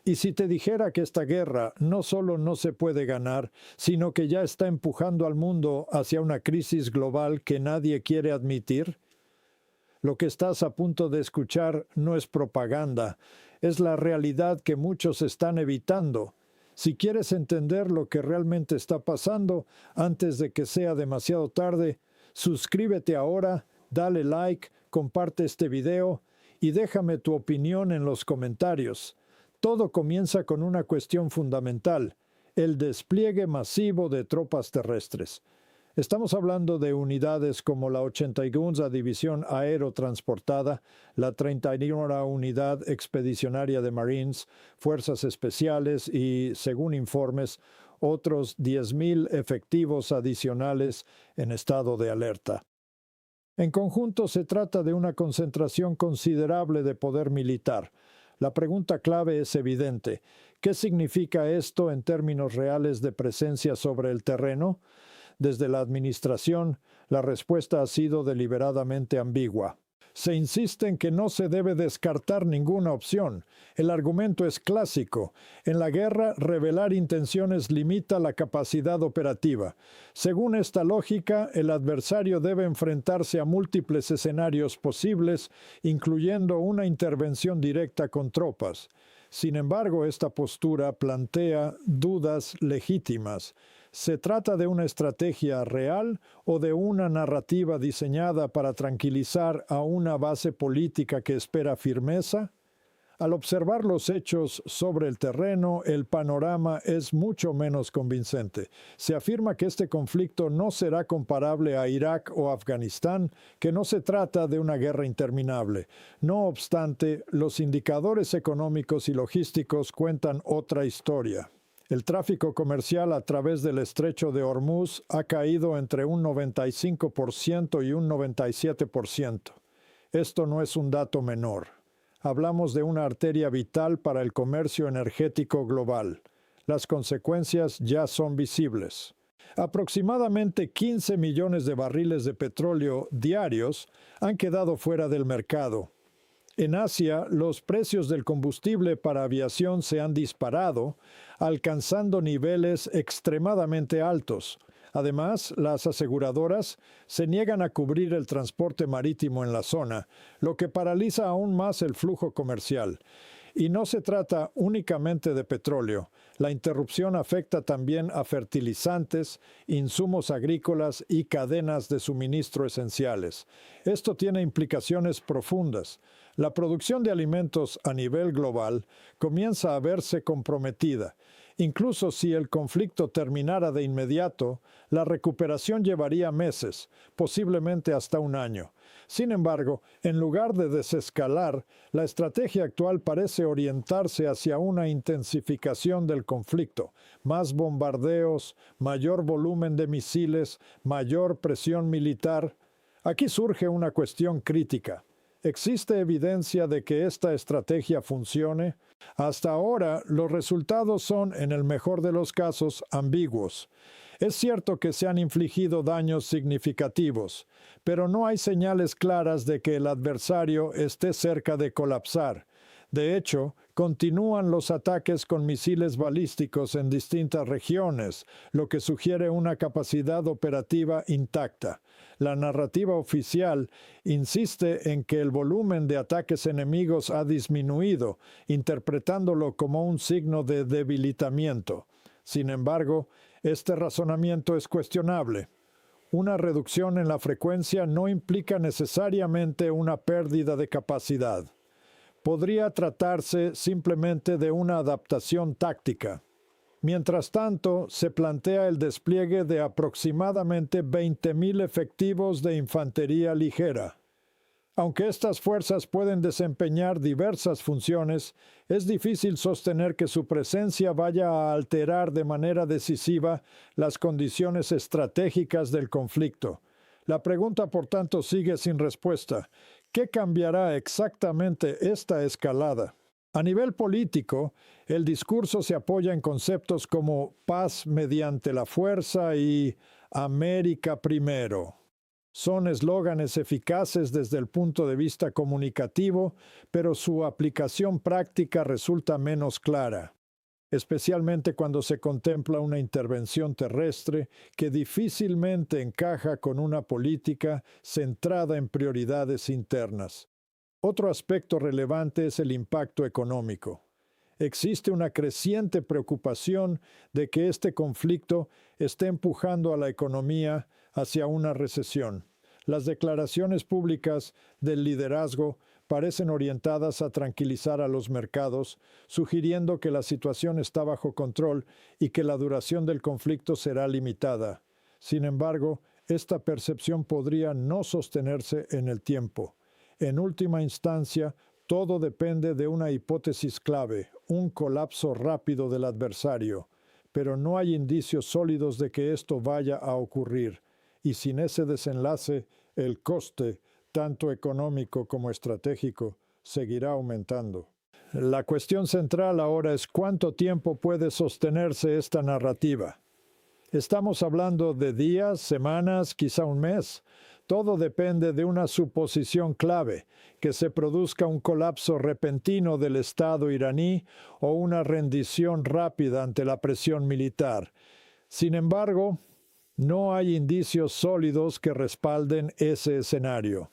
Y si te dijera que esta guerra no solo no se puede ganar, sino que ya está empujando al mundo hacia una crisis global que nadie quiere admitir? Lo que estás a punto de escuchar no es propaganda, es la realidad que muchos están evitando. Si quieres entender lo que realmente está pasando antes de que sea demasiado tarde, suscríbete ahora, dale like, comparte este video y déjame tu opinión en los comentarios. Todo comienza con una cuestión fundamental: el despliegue masivo de tropas terrestres. Estamos hablando de unidades como la 81 División Aerotransportada, la 31 Unidad Expedicionaria de Marines, Fuerzas Especiales y, según informes, otros 10,000 efectivos adicionales en estado de alerta. En conjunto se trata de una concentración considerable de poder militar. La pregunta clave es evidente: ¿qué significa esto en términos reales de presencia sobre el terreno? Desde la administración, la respuesta ha sido deliberadamente ambigua. Se insiste en que no se debe descartar ninguna opción. El argumento es clásico: en la guerra, revelar intenciones limita la capacidad operativa. Según esta lógica, el adversario debe enfrentarse a múltiples escenarios posibles, incluyendo una intervención directa con tropas. Sin embargo, esta postura plantea dudas legítimas. ¿Se trata de una estrategia real o de una narrativa diseñada para tranquilizar a una base política que espera firmeza? Al observar los hechos sobre el terreno, el panorama es mucho menos convincente. Se afirma que este conflicto no será comparable a Irak o Afganistán, que no se trata de una guerra interminable. No obstante, los indicadores económicos y logísticos cuentan otra historia. El tráfico comercial a través del estrecho de Hormuz ha caído entre un 95% y un 97%. Esto no es un dato menor. Hablamos de una arteria vital para el comercio energético global. Las consecuencias ya son visibles. Aproximadamente 15 millones de barriles de petróleo diarios han quedado fuera del mercado. En Asia, los precios del combustible para aviación se han disparado, alcanzando niveles extremadamente altos. Además, las aseguradoras se niegan a cubrir el transporte marítimo en la zona, lo que paraliza aún más el flujo comercial. Y no se trata únicamente de petróleo. La interrupción afecta también a fertilizantes, insumos agrícolas y cadenas de suministro esenciales. Esto tiene implicaciones profundas. La producción de alimentos a nivel global comienza a verse comprometida. Incluso si el conflicto terminara de inmediato, la recuperación llevaría meses, posiblemente hasta un año. Sin embargo, en lugar de desescalar, la estrategia actual parece orientarse hacia una intensificación del conflicto: más bombardeos, mayor volumen de misiles, mayor presión militar. Aquí surge una cuestión crítica. ¿Existe evidencia de que esta estrategia funcione? Hasta ahora, los resultados son, en el mejor de los casos, ambiguos. Es cierto que se han infligido daños significativos, pero no hay señales claras de que el adversario esté cerca de colapsar. De hecho, continúan los ataques con misiles balísticos en distintas regiones, lo que sugiere una capacidad operativa intacta. La narrativa oficial insiste en que el volumen de ataques enemigos ha disminuido, interpretándolo como un signo de debilitamiento. Sin embargo, este razonamiento es cuestionable. Una reducción en la frecuencia no implica necesariamente una pérdida de capacidad. Podría tratarse simplemente de una adaptación táctica. Mientras tanto, se plantea el despliegue de aproximadamente 20,000 efectivos de infantería ligera. Aunque estas fuerzas pueden desempeñar diversas funciones, es difícil sostener que su presencia vaya a alterar de manera decisiva las condiciones estratégicas del conflicto. La pregunta, por tanto, sigue sin respuesta. ¿Qué cambiará exactamente esta escalada? A nivel político, el discurso se apoya en conceptos como paz mediante la fuerza y América primero. Son eslóganes eficaces desde el punto de vista comunicativo, pero su aplicación práctica resulta menos clara, especialmente cuando se contempla una intervención terrestre que difícilmente encaja con una política centrada en prioridades internas. Otro aspecto relevante es el impacto económico. Existe una creciente preocupación de que este conflicto esté empujando a la economía hacia una recesión. Las declaraciones públicas del liderazgo parecen orientadas a tranquilizar a los mercados, sugiriendo que la situación está bajo control y que la duración del conflicto será limitada. Sin embargo, esta percepción podría no sostenerse en el tiempo. En última instancia, todo depende de una hipótesis clave, un colapso rápido del adversario, pero no hay indicios sólidos de que esto vaya a ocurrir, y sin ese desenlace, el coste, tanto económico como estratégico, seguirá aumentando. La cuestión central ahora es cuánto tiempo puede sostenerse esta narrativa. Estamos hablando de días, semanas, quizá un mes. Todo depende de una suposición clave, que se produzca un colapso repentino del Estado iraní o una rendición rápida ante la presión militar. Sin embargo, no hay indicios sólidos que respalden ese escenario.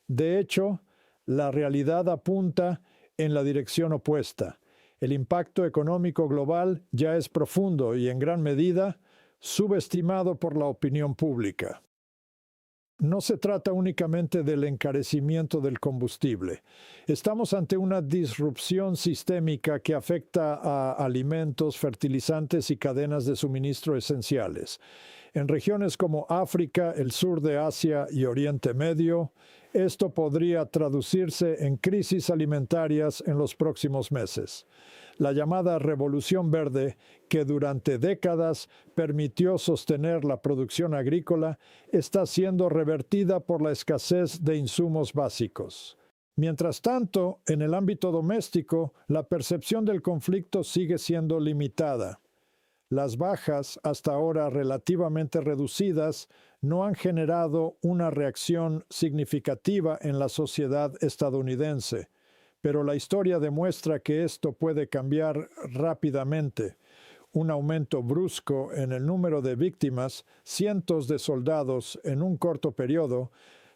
De hecho, la realidad apunta en la dirección opuesta. El impacto económico global ya es profundo y en gran medida subestimado por la opinión pública. No se trata únicamente del encarecimiento del combustible. Estamos ante una disrupción sistémica que afecta a alimentos, fertilizantes y cadenas de suministro esenciales. En regiones como África, el sur de Asia y Oriente Medio, esto podría traducirse en crisis alimentarias en los próximos meses. La llamada Revolución Verde, que durante décadas permitió sostener la producción agrícola, está siendo revertida por la escasez de insumos básicos. Mientras tanto, en el ámbito doméstico, la percepción del conflicto sigue siendo limitada. Las bajas, hasta ahora relativamente reducidas, no han generado una reacción significativa en la sociedad estadounidense. Pero la historia demuestra que esto puede cambiar rápidamente. Un aumento brusco en el número de víctimas, cientos de soldados en un corto periodo,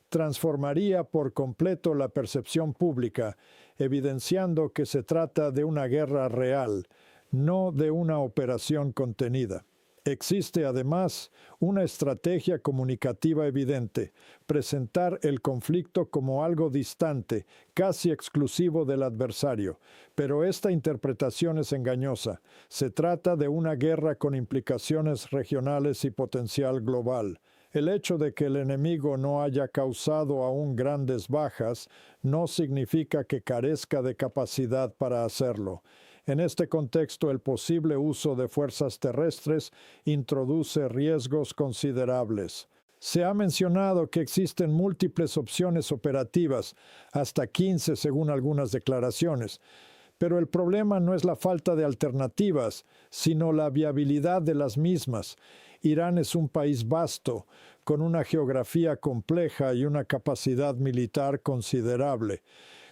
transformaría por completo la percepción pública, evidenciando que se trata de una guerra real, no de una operación contenida. Existe además una estrategia comunicativa evidente: presentar el conflicto como algo distante, casi exclusivo del adversario. Pero esta interpretación es engañosa. Se trata de una guerra con implicaciones regionales y potencial global. El hecho de que el enemigo no haya causado aún grandes bajas no significa que carezca de capacidad para hacerlo. En este contexto, el posible uso de fuerzas terrestres introduce riesgos considerables. Se ha mencionado que existen múltiples opciones operativas, hasta 15 según algunas declaraciones. Pero el problema no es la falta de alternativas, sino la viabilidad de las mismas. Irán es un país vasto, con una geografía compleja y una capacidad militar considerable.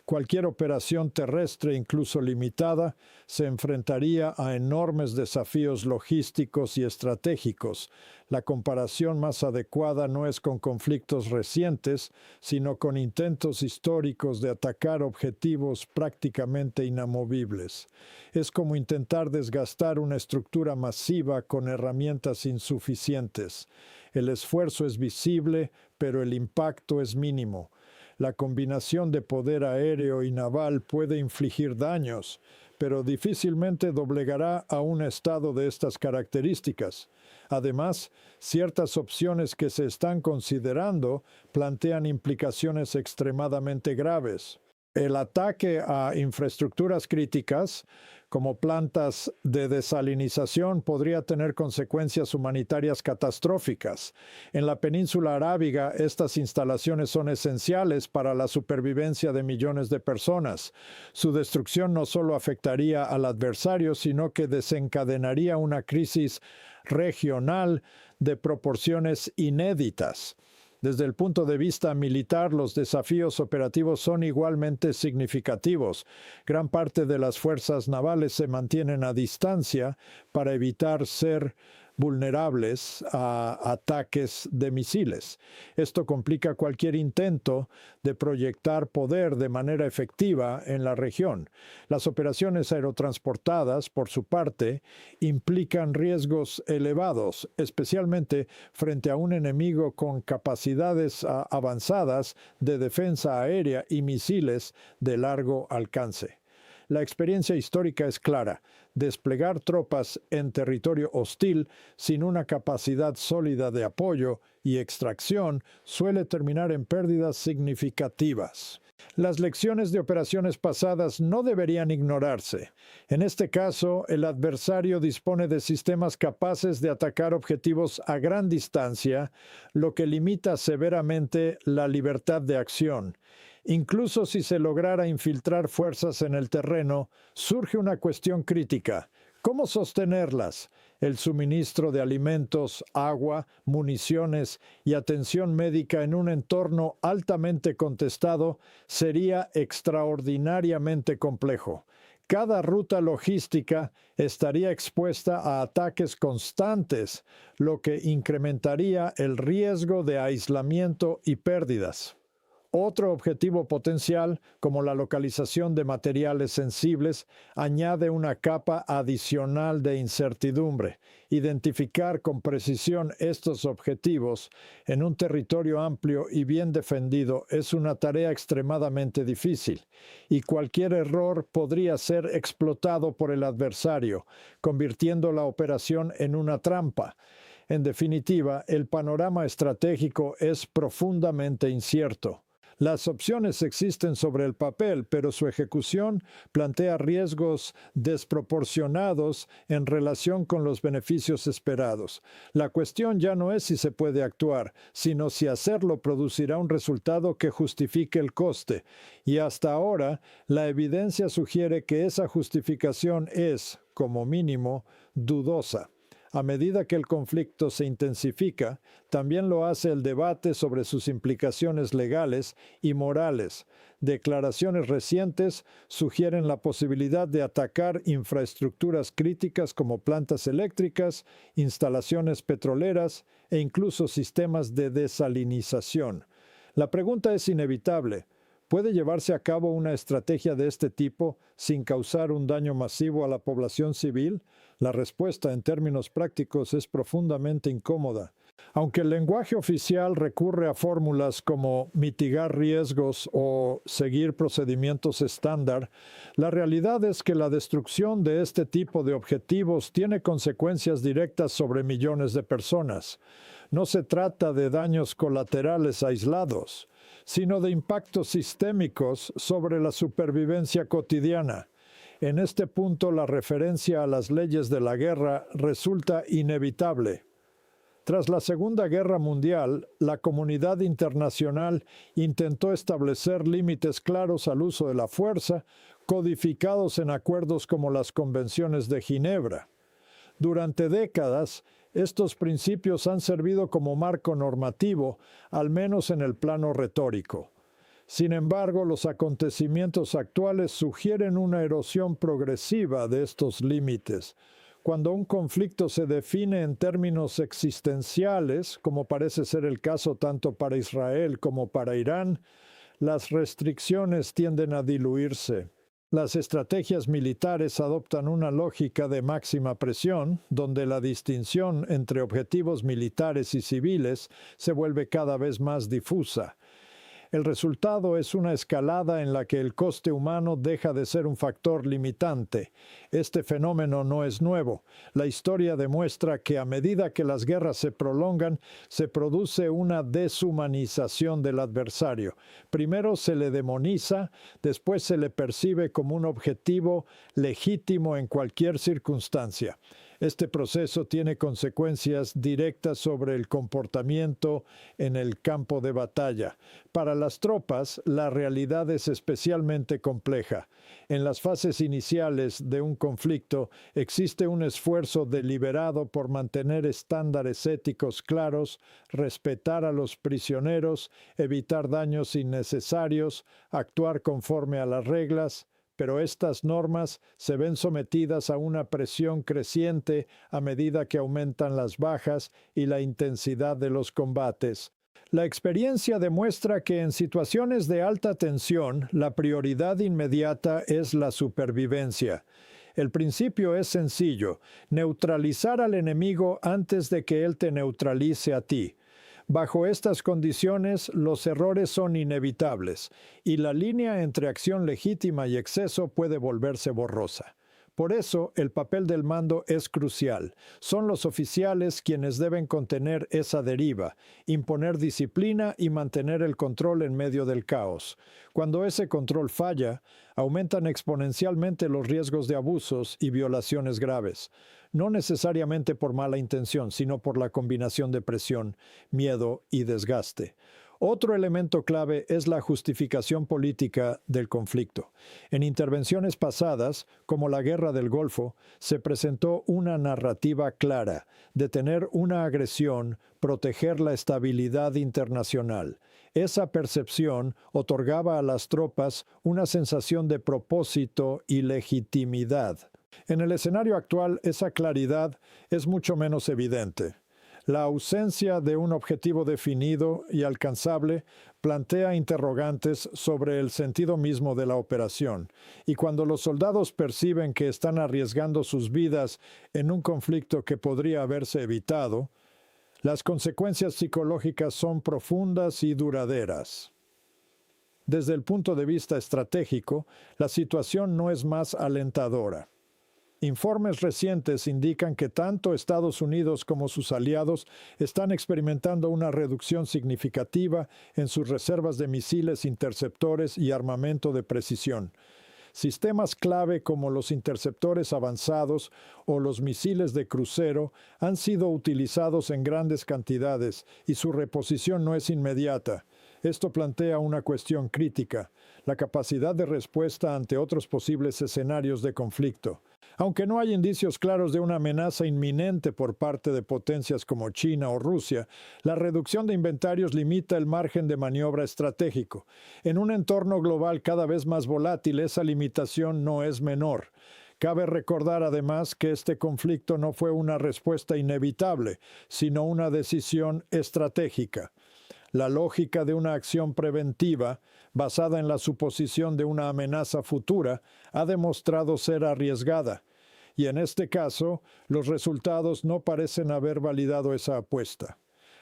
Cualquier operación terrestre, incluso limitada, se enfrentaría a enormes desafíos logísticos y estratégicos. La comparación más adecuada no es con conflictos recientes, sino con intentos históricos de atacar objetivos prácticamente inamovibles. Es como intentar desgastar una estructura masiva con herramientas insuficientes. El esfuerzo es visible, pero el impacto es mínimo. La combinación de poder aéreo y naval puede infligir daños, pero difícilmente doblegará a un estado de estas características. Además, ciertas opciones que se están considerando plantean implicaciones extremadamente graves. El ataque a infraestructuras críticas, como plantas de desalinización, podría tener consecuencias humanitarias catastróficas. En la península arábiga, estas instalaciones son esenciales para la supervivencia de millones de personas. Su destrucción no solo afectaría al adversario, sino que desencadenaría una crisis regional de proporciones inéditas. Desde el punto de vista militar, los desafíos operativos son igualmente significativos. Gran parte de las fuerzas navales se mantienen a distancia para evitar ser vulnerables a ataques de misiles. Esto complica cualquier intento de proyectar poder de manera efectiva en la región. Las operaciones aerotransportadas, por su parte, implican riesgos elevados, especialmente frente a un enemigo con capacidades avanzadas de defensa aérea y misiles de largo alcance. La experiencia histórica es clara. Desplegar tropas en territorio hostil sin una capacidad sólida de apoyo y extracción suele terminar en pérdidas significativas. Las lecciones de operaciones pasadas no deberían ignorarse. En este caso, el adversario dispone de sistemas capaces de atacar objetivos a gran distancia, lo que limita severamente la libertad de acción. Incluso si se lograra infiltrar fuerzas en el terreno, surge una cuestión crítica. ¿Cómo sostenerlas? El suministro de alimentos, agua, municiones y atención médica en un entorno altamente contestado sería extraordinariamente complejo. Cada ruta logística estaría expuesta a ataques constantes, lo que incrementaría el riesgo de aislamiento y pérdidas. Otro objetivo potencial, como la localización de materiales sensibles, añade una capa adicional de incertidumbre. Identificar con precisión estos objetivos en un territorio amplio y bien defendido es una tarea extremadamente difícil, y cualquier error podría ser explotado por el adversario, convirtiendo la operación en una trampa. En definitiva, el panorama estratégico es profundamente incierto. Las opciones existen sobre el papel, pero su ejecución plantea riesgos desproporcionados en relación con los beneficios esperados. La cuestión ya no es si se puede actuar, sino si hacerlo producirá un resultado que justifique el coste. Y hasta ahora, la evidencia sugiere que esa justificación es, como mínimo, dudosa. A medida que el conflicto se intensifica, también lo hace el debate sobre sus implicaciones legales y morales. Declaraciones recientes sugieren la posibilidad de atacar infraestructuras críticas como plantas eléctricas, instalaciones petroleras e incluso sistemas de desalinización. La pregunta es inevitable. ¿Puede llevarse a cabo una estrategia de este tipo sin causar un daño masivo a la población civil? La respuesta en términos prácticos es profundamente incómoda. Aunque el lenguaje oficial recurre a fórmulas como mitigar riesgos o seguir procedimientos estándar, la realidad es que la destrucción de este tipo de objetivos tiene consecuencias directas sobre millones de personas. No se trata de daños colaterales aislados, sino de impactos sistémicos sobre la supervivencia cotidiana. En este punto, la referencia a las leyes de la guerra resulta inevitable. Tras la Segunda Guerra Mundial, la comunidad internacional intentó establecer límites claros al uso de la fuerza, codificados en acuerdos como las Convenciones de Ginebra. Durante décadas, estos principios han servido como marco normativo, al menos en el plano retórico. Sin embargo, los acontecimientos actuales sugieren una erosión progresiva de estos límites. Cuando un conflicto se define en términos existenciales, como parece ser el caso tanto para Israel como para Irán, las restricciones tienden a diluirse. Las estrategias militares adoptan una lógica de máxima presión, donde la distinción entre objetivos militares y civiles se vuelve cada vez más difusa. El resultado es una escalada en la que el coste humano deja de ser un factor limitante. Este fenómeno no es nuevo. La historia demuestra que a medida que las guerras se prolongan, se produce una deshumanización del adversario. Primero se le demoniza, después se le percibe como un objetivo legítimo en cualquier circunstancia. Este proceso tiene consecuencias directas sobre el comportamiento en el campo de batalla. Para las tropas, la realidad es especialmente compleja. En las fases iniciales de un conflicto existe un esfuerzo deliberado por mantener estándares éticos claros, respetar a los prisioneros, evitar daños innecesarios, actuar conforme a las reglas, pero estas normas se ven sometidas a una presión creciente a medida que aumentan las bajas y la intensidad de los combates. La experiencia demuestra que en situaciones de alta tensión, la prioridad inmediata es la supervivencia. El principio es sencillo: neutralizar al enemigo antes de que él te neutralice a ti. Bajo estas condiciones, los errores son inevitables, y la línea entre acción legítima y exceso puede volverse borrosa. Por eso, el papel del mando es crucial. Son los oficiales quienes deben contener esa deriva, imponer disciplina y mantener el control en medio del caos. Cuando ese control falla, aumentan exponencialmente los riesgos de abusos y violaciones graves. No necesariamente por mala intención, sino por la combinación de presión, miedo y desgaste. Otro elemento clave es la justificación política del conflicto. En intervenciones pasadas, como la Guerra del Golfo, se presentó una narrativa clara: detener una agresión, proteger la estabilidad internacional. Esa percepción otorgaba a las tropas una sensación de propósito y legitimidad. En el escenario actual, esa claridad es mucho menos evidente. La ausencia de un objetivo definido y alcanzable plantea interrogantes sobre el sentido mismo de la operación, y cuando los soldados perciben que están arriesgando sus vidas en un conflicto que podría haberse evitado, las consecuencias psicológicas son profundas y duraderas. Desde el punto de vista estratégico, la situación no es más alentadora. Informes recientes indican que tanto Estados Unidos como sus aliados están experimentando una reducción significativa en sus reservas de misiles interceptores y armamento de precisión. Sistemas clave como los interceptores avanzados o los misiles de crucero han sido utilizados en grandes cantidades y su reposición no es inmediata. Esto plantea una cuestión crítica: la capacidad de respuesta ante otros posibles escenarios de conflicto. Aunque no hay indicios claros de una amenaza inminente por parte de potencias como China o Rusia, la reducción de inventarios limita el margen de maniobra estratégico. En un entorno global cada vez más volátil, esa limitación no es menor. Cabe recordar además que este conflicto no fue una respuesta inevitable, sino una decisión estratégica. La lógica de una acción preventiva, basada en la suposición de una amenaza futura, ha demostrado ser arriesgada, y en este caso, los resultados no parecen haber validado esa apuesta.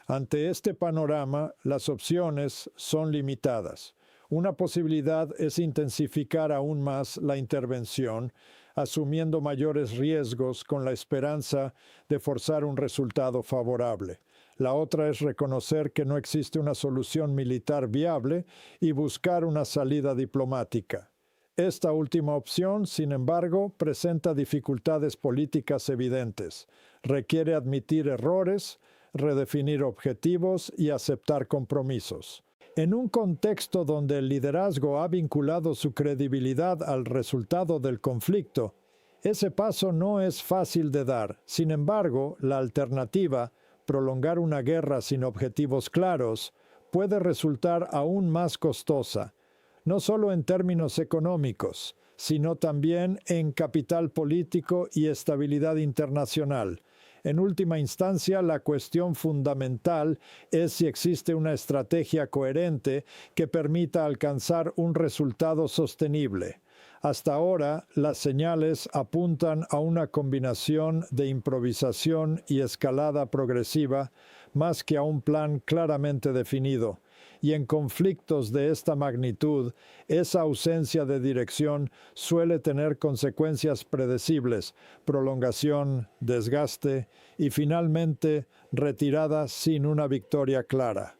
Ante este panorama, las opciones son limitadas. Una posibilidad es intensificar aún más la intervención, asumiendo mayores riesgos con la esperanza de forzar un resultado favorable. La otra es reconocer que no existe una solución militar viable y buscar una salida diplomática. Esta última opción, sin embargo, presenta dificultades políticas evidentes. Requiere admitir errores, redefinir objetivos y aceptar compromisos. En un contexto donde el liderazgo ha vinculado su credibilidad al resultado del conflicto, ese paso no es fácil de dar. Sin embargo, la alternativa, prolongar una guerra sin objetivos claros, puede resultar aún más costosa, no solo en términos económicos, sino también en capital político y estabilidad internacional. En última instancia, la cuestión fundamental es si existe una estrategia coherente que permita alcanzar un resultado sostenible. Hasta ahora, las señales apuntan a una combinación de improvisación y escalada progresiva, más que a un plan claramente definido. Y en conflictos de esta magnitud, esa ausencia de dirección suele tener consecuencias predecibles: prolongación, desgaste y finalmente retirada sin una victoria clara.